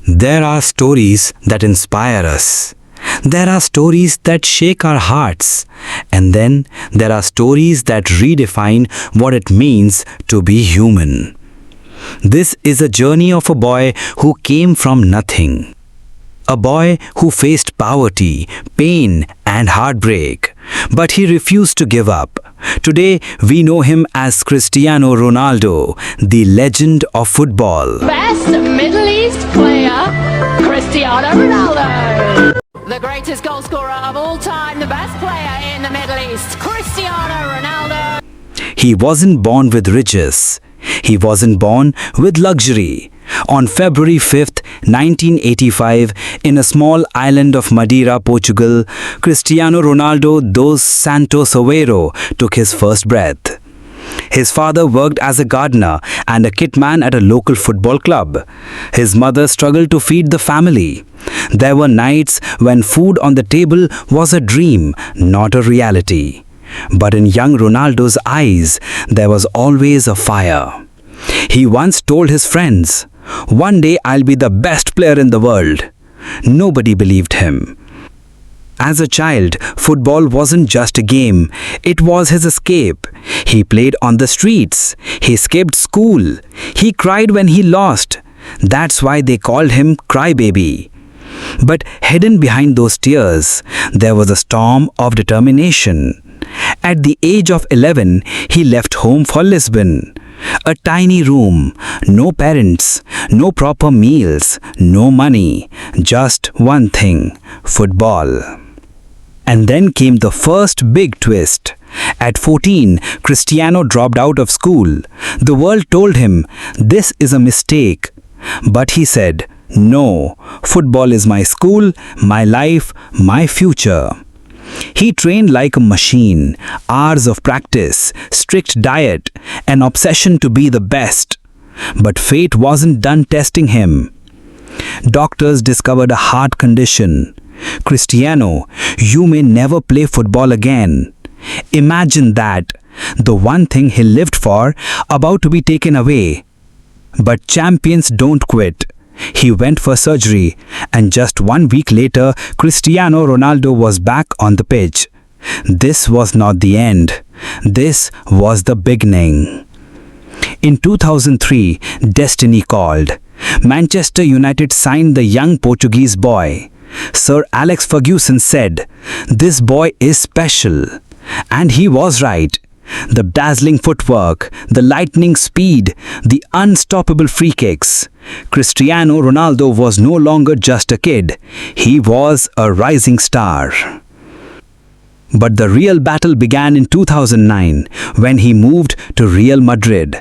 There are stories that inspire us. There are stories that shake our hearts. And then there are stories that redefine what it means to be human. This is a journey of a boy who came from nothing. A boy who faced poverty, pain, and heartbreak. But he refused to give up. Today, we know him as Cristiano Ronaldo, the legend of football. Best Middle East player, Cristiano Ronaldo. The greatest goal scorer of all time, the best player in the Middle East, Cristiano Ronaldo. He wasn't born with riches. He wasn't born with luxury. On February 5th, 1985, in a small island of Madeira, Portugal, Cristiano Ronaldo dos Santos Aveiro took his first breath. His father worked as a gardener and a kitman at a local football club. His mother struggled to feed the family. There were nights when food on the table was a dream, not a reality. But in young Ronaldo's eyes, there was always a fire. He once told his friends, "One day I'll be the best player in the world." Nobody believed him. As a child, football wasn't just a game, it was his escape. He played on the streets. He skipped school. He cried when he lost. That's why they called him Crybaby. But hidden behind those tears, there was a storm of determination. At the age of 11, he left home for Lisbon. A tiny room, no parents, no proper meals, no money, just one thing, football. And then came the first big twist. At 14, Cristiano dropped out of school. The world told him, "This is a mistake." But he said, "No, football is my school, my life, my future." He trained like a machine, hours of practice, strict diet, an obsession to be the best. But fate wasn't done testing him. Doctors discovered a heart condition. "Cristiano, you may never play football again." Imagine that, the one thing he lived for, about to be taken away. But champions don't quit. He went for surgery, and just 1 week later, Cristiano Ronaldo was back on the pitch. This was not the end. This was the beginning. In 2003, destiny called. Manchester United signed the young Portuguese boy. Sir Alex Ferguson said, "This boy is special." And he was right. The dazzling footwork, the lightning speed, the unstoppable free kicks. Cristiano Ronaldo was no longer just a kid. He was a rising star. But the real battle began in 2009 when he moved to Real Madrid.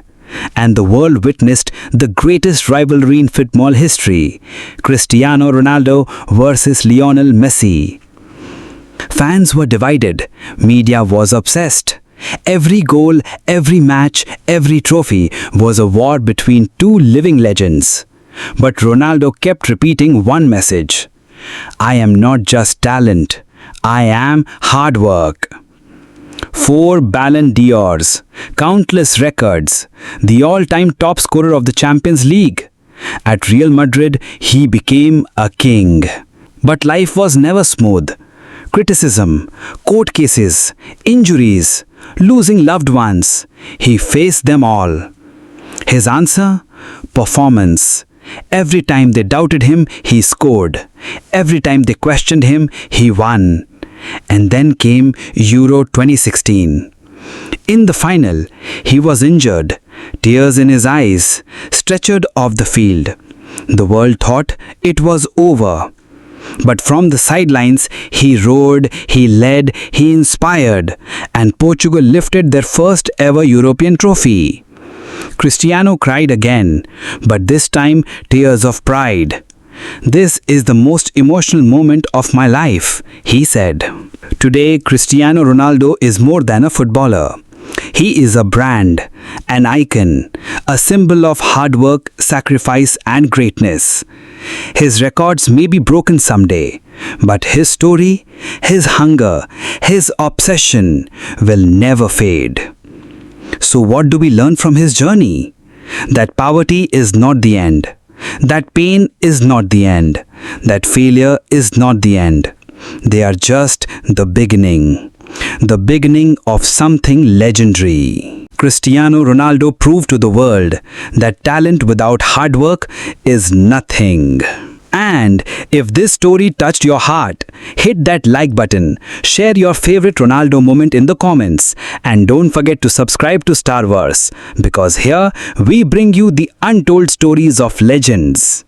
And the world witnessed the greatest rivalry in football history, Cristiano Ronaldo versus Lionel Messi. Fans were divided. Media was obsessed. Every goal, every match, every trophy was a war between two living legends. But Ronaldo kept repeating one message: "I am not just talent, I am hard work." 4 Ballon d'Ors, countless records, the all-time top scorer of the Champions League. At Real Madrid, he became a king. But life was never smooth. Criticism, court cases, injuries, losing loved ones. He faced them all. His answer? Performance. Every time they doubted him, he scored. Every time they questioned him, he won. And then came Euro 2016. In the final, he was injured, tears in his eyes, stretchered off the field. The world thought it was over. But from the sidelines, he roared, he led, he inspired, and Portugal lifted their first ever European trophy. Cristiano cried again, but this time tears of pride. "This is the most emotional moment of my life," he said. Today, Cristiano Ronaldo is more than a footballer. He is a brand, an icon, a symbol of hard work, sacrifice, and greatness. His records may be broken someday, but his story, his hunger, his obsession will never fade. So what do we learn from his journey? That poverty is not the end. That pain is not the end. That failure is not the end. They are just the beginning. The beginning of something legendary. Cristiano Ronaldo proved to the world that talent without hard work is nothing. And if this story touched your heart, hit that like button, share your favorite Ronaldo moment in the comments, and don't forget to subscribe to Star Wars, because here we bring you the untold stories of legends.